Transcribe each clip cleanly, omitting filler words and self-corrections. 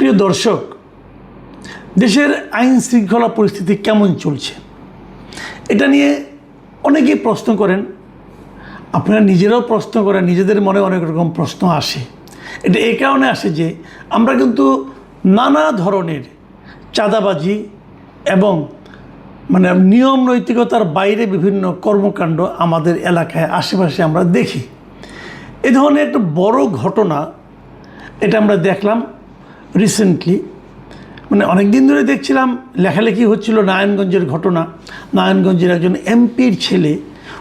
প্রিয় দর্শক, দেশের আইন শৃঙ্খলা পরিস্থিতি কেমন চলছে এটা নিয়ে অনেকেই প্রশ্ন করেন, আপনারা নিজেরাও প্রশ্ন করেন, নিজেদের মনে অনেক রকম প্রশ্ন আসে। এটা এই কারণে আসে যে আমরা কিন্তু নানা ধরনের চাঁদাবাজি এবং নিয়ম নৈতিকতার বাইরে বিভিন্ন কর্মকাণ্ড আমাদের এলাকায় আশেপাশে আমরা দেখি। এ ধরনের একটা বড় ঘটনা এটা আমরা দেখলাম রিসেন্টলি, অনেক দিন ধরে দেখছিলাম লেখালেখি হচ্ছিল নারায়ণগঞ্জের ঘটনা। নারায়ণগঞ্জের একজন এমপির ছেলে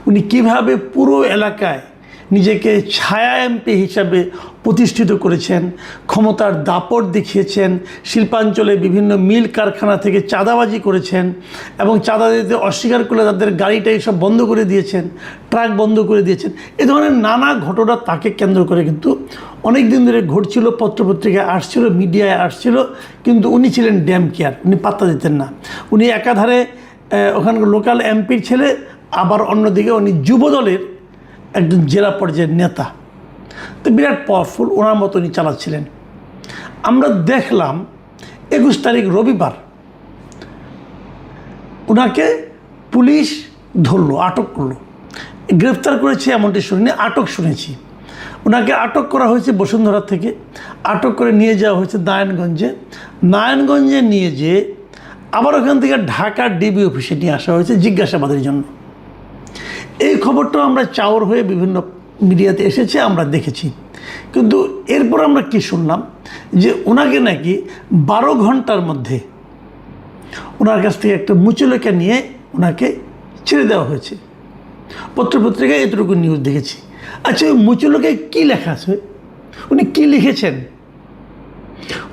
উনি কিভাবে পুরো এলাকায় নিজেকে ছায়া এমপি হিসাবে প্রতিষ্ঠিত করেছেন, ক্ষমতার দাপট দেখিয়েছেন, শিল্পাঞ্চলে বিভিন্ন মিল কারখানা থেকে চাঁদাবাজি করেছেন এবং চাঁদা দিতে অস্বীকার করলে তাদের গাড়িটা এইসব বন্ধ করে দিয়েছেন, ট্রাক বন্ধ করে দিয়েছেন। এ ধরনের নানা ঘটনা তাকে কেন্দ্র করে কিন্তু অনেক দিন ধরে ঘটছিল, পত্রপত্রিকায় আসছিল, মিডিয়ায় আসছিল, কিন্তু উনি ছিলেন ড্যাম কেয়ার, উনি পাত্তা দিতেন না। উনি একাধারে ওখানকার লোকাল এমপির ছেলে, আবার অন্যদিকে উনি যুবদলের একজন জেলা পর্যায়ের নেতা। তো বিরাট পাওয়ারফুল, ওনার মতো উনি চালাচ্ছিলেন। আমরা দেখলাম 21 তারিখ রবিবার ওনাকে পুলিশ ধরলো, আটক করলো। গ্রেফতার করেছে এমনটি শুনিনি, আটক শুনেছি। ওনাকে আটক করা হয়েছে বসুন্ধরা থেকে, আটক করে নিয়ে যাওয়া হয়েছে নারায়ণগঞ্জে নিয়ে যেয়ে আবার ওখান থেকে ঢাকা ডিবি অফিসে নিয়ে আসা হয়েছে জিজ্ঞাসাবাদের জন্য। এই খবরটাও আমরা চাওর হয়ে বিভিন্ন মিডিয়াতে এসেছে, আমরা দেখেছি। কিন্তু এরপর আমরা কি শুনলাম যে ওনাকে নাকি 12 ঘন্টার মধ্যে ওনার কাছ থেকে একটা মুচলেখা নিয়ে ওনাকে ছেড়ে দেওয়া হয়েছে। পত্রপত্রিকায় এতটুকু নিউজ দেখেছি। আচ্ছা, ওই মুচলেখায় কী লেখা আছে? উনি কি লিখেছেন?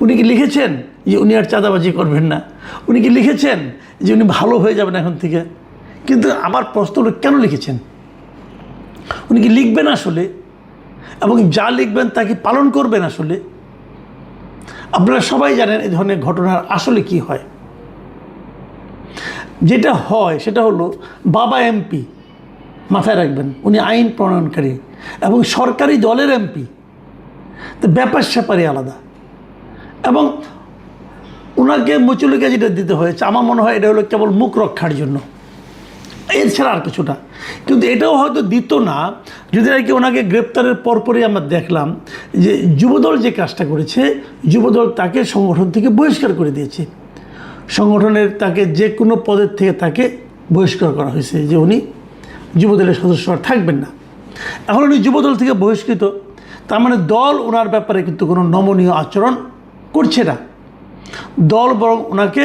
উনি কি লিখেছেন যে উনি আর চাঁদাবাজি করবেন না? উনি কি লিখেছেন যে উনি ভালো হয়ে যাবেন এখন থেকে? কিন্তু আমার প্রশ্ন হলো, কেন লিখেছেন? উনি কি লিখবেন আসলে? এবং যা লিখবেন তা কি পালন করবেন আসলে? আপনারা সবাই জানেন এই ধরনের ঘটনার আসলে কি হয়। যেটা হয় সেটা হলো, বাবা এমপি, মাথায় রাখবেন, উনি আইন প্রণয়নকারী এবং সরকারি দলের এমপি, তো ব্যাপার স্যাপারই আলাদা। এবং ওনাকে মুচলেখা যেটা দিতে হয়েছে, আমার মনে হয় এটা হলো কেবল মুখ রক্ষার জন্য, এর ছাড়া আর কিছুটা। কিন্তু এটাও হয়তো দিত না যদি আর কি ওনাকে গ্রেপ্তারের পরপরই আমরা দেখলাম যে যুবদল যে কাজটা করেছে, যুবদল তাকে সংগঠন থেকে বহিষ্কার করে দিয়েছে। সংগঠনের তাকে যে কোনো পদের থেকে তাকে বহিষ্কার করা হয়েছে যে উনি যুবদলের সদস্য আর থাকবেন না। এখন উনি যুবদল থেকে বহিষ্কৃত, তার মানে দল ওনার ব্যাপারে কিন্তু কোনো নমনীয় আচরণ করছে না। দল বরং ওনাকে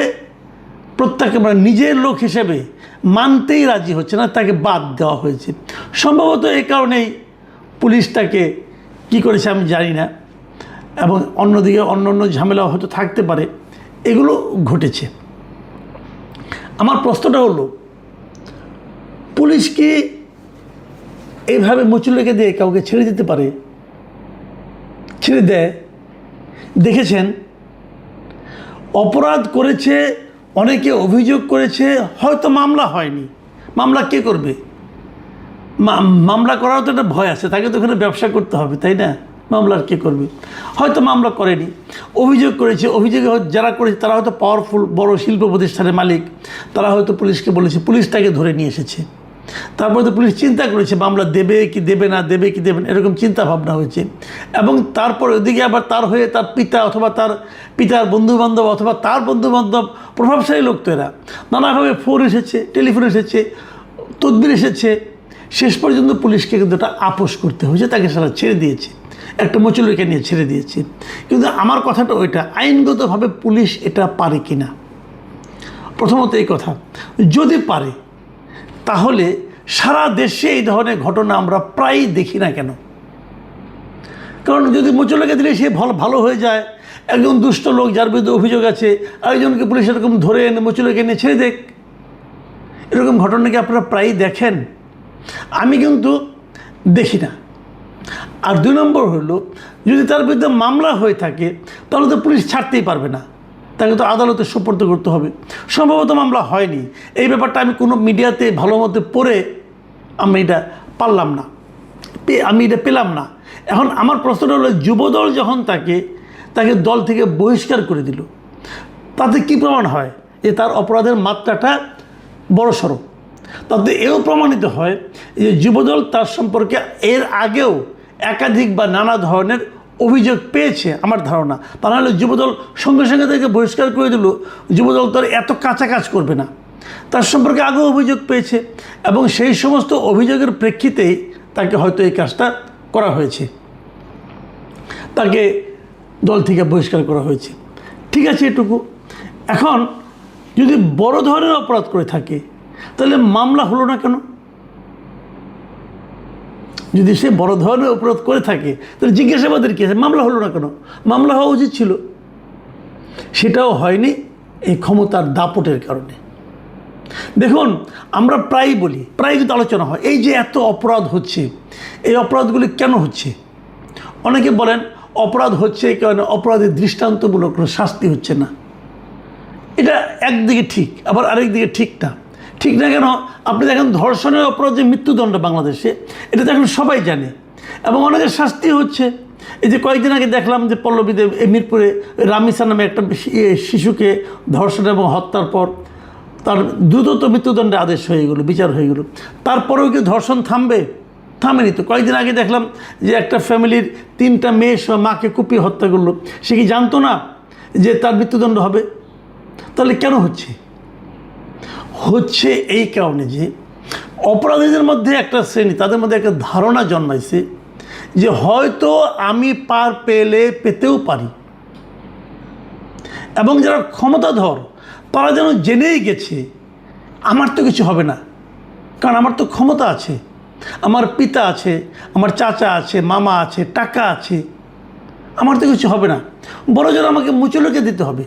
প্রত্যাখ্যান, নিজের লোক হিসেবে মানতেই রাজি হচ্ছে না, তাকে বাদ দেওয়া হয়েছে। সম্ভবত এই কারণেই পুলিশ তাকে কী করেছে আমি জানি না, এবং অন্যদিকে অন্য ঝামেলা হয়তো থাকতে পারে, এগুলো ঘটেছে। আমার প্রশ্নটা হলো, পুলিশ কি এইভাবে মুচলেখা দিয়ে কাউকে ছেড়ে দিতে পারে? ছেড়ে দেয়? দেখেছেন, অপরাধ করেছে, অনেকে অভিযোগ করেছে, হয়তো মামলা হয়নি। মামলা কে করবে? মামলা করারও তো একটা ভয় আছে, তাকে তো ওখানে ব্যবসা করতে হবে, তাই না? মামলার কে করবে? হয়তো মামলা করেনি, অভিযোগ করেছে। অভিযোগে যারা করেছে তারা হয়তো পাওয়ারফুল বড় শিল্প প্রতিষ্ঠানের মালিক, তারা হয়তো পুলিশকে বলেছে, পুলিশ তাকে ধরে নিয়ে এসেছে। তারপরে তো পুলিশ চিন্তা করেছে মামলা দেবে কি দেবে না, দেবে কি দেবে না, এরকম চিন্তা ভাবনা হয়েছে। এবং তারপর ওদিকে আবার তার হয়ে তার পিতা অথবা তার পিতার বন্ধুবান্ধব অথবা তার বন্ধুবান্ধব, প্রভাবশালী লোক তো এরা, নানাভাবে ফোন এসেছে, টেলিফোন এসেছে, তদবির এসেছে। শেষ পর্যন্ত পুলিশকে কিন্তু এটা আপোষ করতে হয়েছে, তাকে সারা ছেড়ে দিয়েছে, একটা মুচলেখা নিয়ে ছেড়ে দিয়েছে। কিন্তু আমার কথাটা ওইটা, আইনগতভাবে পুলিশ এটা পারে কি না। প্রথমত এই কথা, যদি পারে তাহলে সারা দেশে এই ধরনের ঘটনা আমরা প্রায়ই দেখি না কেন? কারণ যদি মুচলেখা দিলে সে ভালো হয়ে যায়, একজন দুষ্ট লোক যার বিরুদ্ধে অভিযোগ আছে আরেকজনকে পুলিশ এরকম ধরে এনে মুচলেখা নিয়ে ছেড়ে দেখ, এরকম ঘটনা কি আপনারা প্রায়ই দেখেন? আমি কিন্তু দেখি না। আর 2 নম্বর হলো, যদি তার বিরুদ্ধে মামলা হয়ে থাকে তাহলে তো পুলিশ ছাড়তেই পারবে না, তাকে তো আদালতে সোপর্দ করতে হবে। সম্ভবত মামলা হয়নি, এই ব্যাপারটা আমি কোনো মিডিয়াতে ভালো মতো পড়ে আমি এটা পারলাম না, আমি এটা পেলাম না। এখন আমার প্রশ্নটা হলো, যুবদল যখন তাকে তাকে দল থেকে বহিষ্কার করে দিল। তাতে কি প্রমাণ হয় যে তার অপরাধের মাত্রাটা বড়সড়। তাতে এও প্রমাণিত হয় যে যুবদল তার সম্পর্কে এর আগেও একাধিক বা নানা ধরনের অভিযোগ পেয়েছে আমার ধারণা। তা নাহলে যুবদল সঙ্গে সঙ্গে তাকে বহিষ্কার করে দিল, যুবদল তার এত কাঁচা কাজ করবে না। তার সম্পর্কে আগেও অভিযোগ পেয়েছে এবং সেই সমস্ত অভিযোগের প্রেক্ষিতেই তাকে হয়তো এই কাজটা করা হয়েছে, তাকে দল থেকে বহিষ্কার করা হয়েছে। ঠিক আছে এটুকু। এখন যদি বড় ধরনের অপরাধ করে থাকে তাহলে মামলা হলো না কেন? যদি সে বড় ধরনের অপরাধ করে থাকে তাহলে জিজ্ঞাসাবাদের কী আছে, মামলা হলো না কেন? মামলা হওয়া উচিত ছিল, সেটাও হয়নি এই ক্ষমতার দাপটের কারণে। দেখুন, আমরা প্রায়ই বলি, প্রায় কিন্তু আলোচনা হয়, এই যে এত অপরাধ হচ্ছে, এই অপরাধগুলি কেন হচ্ছে? অনেকে বলেন অপরাধ হচ্ছে এই কারণে অপরাধের দৃষ্টান্তমূলক কোনো শাস্তি হচ্ছে না। এটা একদিকে ঠিক, আবার আরেক দিকে ঠিক না। ঠিক না কেন? আপনি দেখেন ধর্ষণের অপরাধ যে মৃত্যুদণ্ড বাংলাদেশে, এটা তো এখন সবাই জানে এবং অনেকের শাস্তি হচ্ছে। এই যে কয়েকদিন আগে দেখলাম যে পল্লবীতে মিরপুরে রামিসা নামে একটা শিশুকে ধর্ষণ এবং হত্যার পর তার দ্রুতত মৃত্যুদণ্ডের আদেশ হয়ে গেলো, বিচার হয়ে গেলো। তারপরেও কি ধর্ষণ থামবে? থামেনি তো। কয়েকদিন আগে দেখলাম যে একটা ফ্যামিলির 3টা মেয়ে মাকে কুপিয়ে হত্যা করলো, সে কি জানতো না যে তার মৃত্যুদণ্ড হবে? তাহলে কেন হচ্ছে? হচ্ছে এই কারণে যে অপরাধীদের মধ্যে একটা শ্রেণী, তাদের মধ্যে একটা ধারণা জন্মাইছে যে হয়তো আমি পার পেতেও পারি, এবং যারা ক্ষমতাধর তারা যেন জেনেই গেছে আমার তো কিছু হবে না, কারণ আমার তো ক্ষমতা আছে, আমার পিতা আছে, আমার চাচা আছে, মামা আছে, টাকা আছে, আমার তো কিছু হবে না, বড় জোর আমাকে মুচলকে দিতে হবে।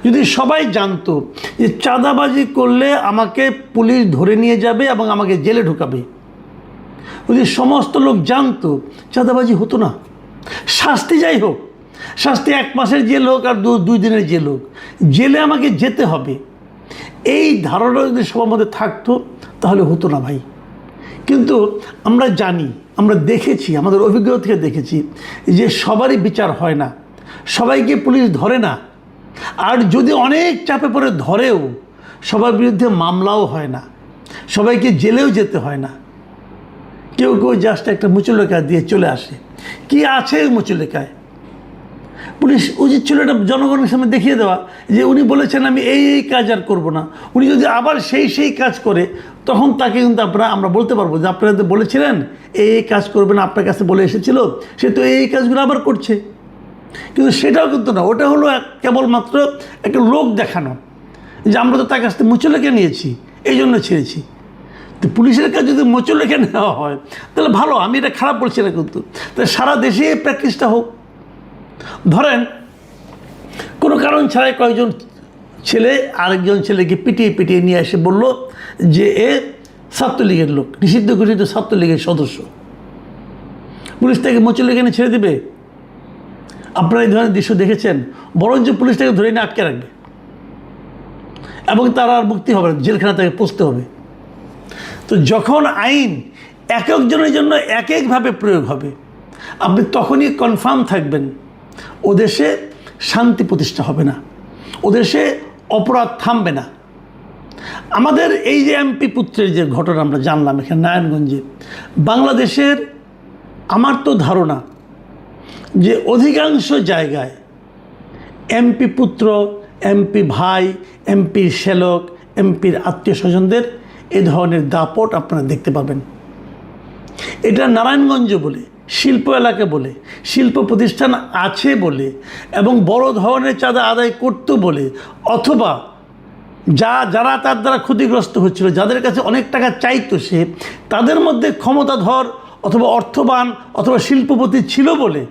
যদি সবাই জানতো যে চাঁদাবাজি করলে আমাকে পুলিশ ধরে নিয়ে যাবে এবং আমাকে জেলে ঢুকাবে, যদি সমস্ত লোক জানতো, চাঁদাবাজি হতো না। শাস্তি যাই হোক, শাস্তি 1 মাসের জেল হোক আর 2 দিনের জেল হোক, জেলে আমাকে যেতে হবে, এই ধারণা যদি সবার মধ্যে থাকতো তাহলে হতো না ভাই। কিন্তু আমরা জানি, আমরা দেখেছি, আমাদের অভিজ্ঞতা থেকে দেখেছি যে সবারই বিচার হয় না, সবাইকে পুলিশ ধরে না, আর যদি অনেক চাপে পড়ে ধরেও সবার বিরুদ্ধে মামলাও হয় না, সবাইকে জেলেও যেতে হয় না। কেউ কেউ জাস্ট একটা মুচলেখা দিয়ে চলে আসে। কি আছে ওই মুচলেখায়? পুলিশ উচিত ছিল এটা জনগণের সামনে দেখিয়ে দেওয়া যে উনি বলেছেন আমি এই কাজ আর করবো না। উনি যদি আবার সেই কাজ করে, তখন তাকে কিন্তু আমরা বলতে পারবো যে আপনারা তো বলেছিলেন এই কাজ করবেন, আপনার কাছে বলে এসেছিল, সে তো এই কাজগুলো আবার করছে। কিন্তু সেটাও কিন্তু না, ওটা হলো কেবলমাত্র একটা লোক দেখানো যে আমরা তো তার কাছ থেকে মুচলেখা নিয়েছি, এই জন্য ছেড়েছি। তো পুলিশের কাছে যদি মুচলেখা নেওয়া হয় তাহলে ভালো, আমি এটা খারাপ বলছি না, কিন্তু তাহলে সারা দেশে এই প্র্যাকটিসটা হোক। ধরেন কোনো কারণ ছাড়াই কয়েকজন ছেলে আরেকজন ছেলেকে পিটিয়ে নিয়ে এসে বলল যে এ ছাত্রলীগের লোক, নিষিদ্ধ ঘোষিত ছাত্রলীগের সদস্য। পুলিশ তাকে মুচলেখা নিয়ে ছেড়ে দেবে? আপনারা এই ধরনের দৃশ্য দেখেছেন? বরঞ্চ পুলিশ তাকে ধরে নিয়ে আটকে রাখবে এবং তার আর মুক্তি হবে না, জেলখানা তাকে পৌঁছতে হবে। তো যখন আইন এক একজনের জন্য এক একভাবে প্রয়োগ হবে, আপনি তখনই কনফার্ম থাকবেন ও দেশে শান্তি প্রতিষ্ঠা হবে না, ও দেশে অপরাধ থামবে না। আমাদের এই যে এমপি পুত্রের যে ঘটনা আমরা জানলাম এখানে নারায়ণগঞ্জে, বাংলাদেশের আমার তো ধারণা যে অধিকাংশ জায়গায় এমপি পুত্র, এমপি ভাই, এমপির শ্যালক, এমপির আত্মীয় স্বজনদের এ ধরনের দাপট আপনারা দেখতে পাবেন। এটা নারায়ণগঞ্জ বলে, শিল্প এলাকা বলে, শিল্প প্রতিষ্ঠান আছে বলে এবং বড় ধরনের চাঁদা আদায় করতো বলে, অথবা যারা তার দ্বারা ক্ষতিগ্রস্ত হচ্ছিল, যাদের কাছে অনেক টাকা চাইতো সে, তাদের মধ্যে ক্ষমতাধর অথবা অর্থবান অথবা শিল্পপতি ছিল বলে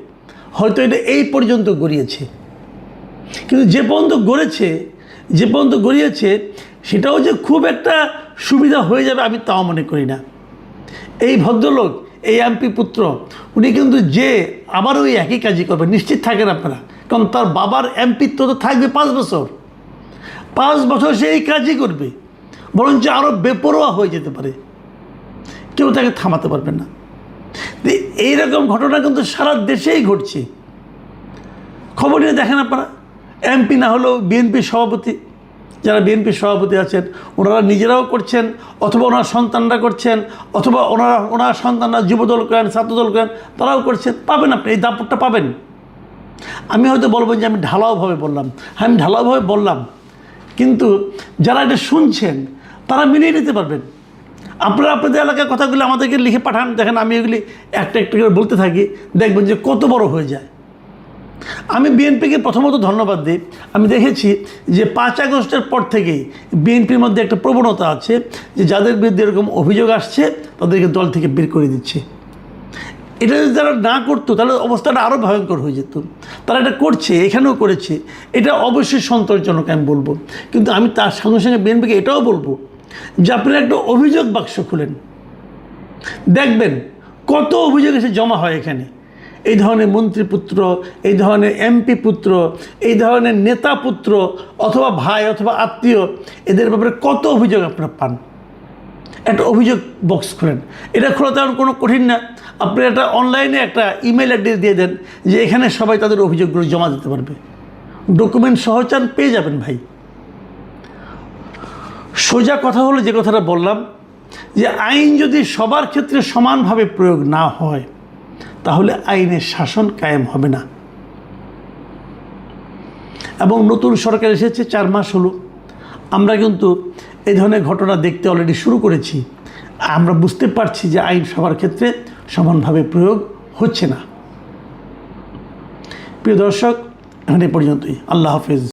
হয়তো এটা এই পর্যন্ত গড়িয়েছে। কিন্তু যে পর্যন্ত গড়িয়েছে সেটাও যে খুব একটা সুবিধা হয়ে যাবে আমি তাও মনে করি না। এই ভদ্রলোক, এই এমপি পুত্র, উনি কিন্তু যে আবার ওই একই কাজই করবে নিশ্চিত থাকেন আপনারা, কারণ তার বাবার এমপিত্ব তো থাকবে 5 বছর, 5 বছর সে এই কাজই করবে, বরঞ্চ আরও বেপরোয়া হয়ে যেতে পারে, কেউ তাকে থামাতে পারবে না। এইরকম ঘটনা কিন্তু সারা দেশেই ঘটছে, খবর নিয়ে দেখেন আপনারা, এমপি না হলেও বিএনপির সভাপতি, যারা বিএনপির সভাপতি আছেন ওনারা নিজেরাও করছেন, অথবা ওনার সন্তানরা করছেন, অথবা ওনার সন্তানরা যুবদল করেন, ছাত্রদল করেন, তারাও করছেন। পাবেন আপনি, এই দাপটটা পাবেন। আমি হয়তো বলবো যে আমি ঢালাওভাবে বললাম, হ্যাঁ আমি ঢালাওভাবে বললাম, কিন্তু যারা এটা শুনছেন তারা মিলিয়ে নিতে পারবেন। আপনারা আপনাদের এলাকার কথাগুলি আমাদেরকে লিখে পাঠান, দেখেন আমি এগুলি একটা একটা করে বলতে থাকি, দেখবেন যে কত বড় হয়ে যায়। আমি বিএনপিকে প্রথমত ধন্যবাদ দিই। আমি দেখেছি যে 5 আগস্টের পর থেকেই বিএনপির মধ্যে একটা প্রবণতা আছে যে যাদের বিরুদ্ধে এরকম অভিযোগ আসছে তাদেরকে দল থেকে বের করে দিচ্ছে। এটা যদি তারা না করতো তাহলে অবস্থাটা আরও ভয়ঙ্কর হয়ে যেত। তারা এটা করছে, এখানেও করেছে, এটা অবশ্যই সন্তোষজনক আমি বলবো। কিন্তু আমি তার সঙ্গে সঙ্গে বিএনপিকে এটাও বলবো যে আপনারা একটা অভিযোগ বাক্স খুলেন, দেখবেন কত অভিযোগ এসে জমা হয় এখানে। এই ধরনের মন্ত্রীপুত্র, এই ধরনের এমপি পুত্র, এই ধরনের নেতা পুত্র অথবা ভাই অথবা আত্মীয়, এদের ব্যাপারে কত অভিযোগ আপনারা পান। একটা অভিযোগ বক্স খুলেন, এটা খোলা তেমন কোনো কঠিন না। আপনি একটা অনলাইনে একটা ইমেল অ্যাড্রেস দিয়ে দেন যে এখানে সবাই তাদের অভিযোগগুলো জমা দিতে পারবে। ডকুমেন্ট সহ চান, পেয়ে যাবেন ভাই। সোজা কথা হলো যে কথাটা বললাম, যে আইন যদি সবার ক্ষেত্রে সমানভাবে প্রয়োগ না হয় তাহলে আইনের শাসন কায়েম হবে না। এবং নতুন সরকার এসেছে 4 মাস হলো, আমরা কিন্তু এই ধরনের ঘটনা দেখতে অলরেডি শুরু করেছি। আমরা বুঝতে পারছি যে আইন সবার ক্ষেত্রে সমানভাবে প্রয়োগ হচ্ছে না। প্রিয় দর্শক, এখন এ পর্যন্তই। আল্লাহ হাফেজ।